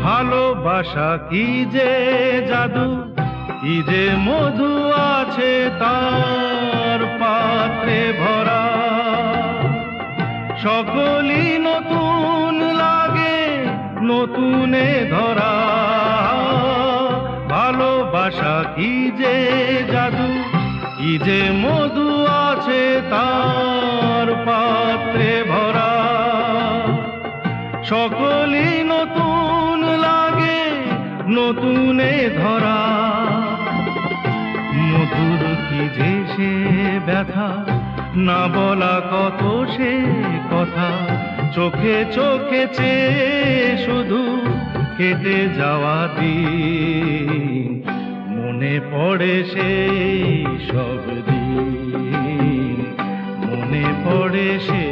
ভালোবাসা কি যে জাদু, কি যে মধু আছে তার পাত্রে ভরা। সকলই নতুন লাগে নতুনে ধরা। ভালোবাসা কি যে জাদু, কি যে মধু আছে তার পাত্রে ভরা। সকলই নতুন লাগে নতুনে ধরা। মধুর কি যে সে ব্যথা, না বলা কত সে কথা। চোখে চোখে চেয়ে শুধু কেটে যাওয়া দিন, মনে পড়ে সেই সব দিন, মনে পড়ে সে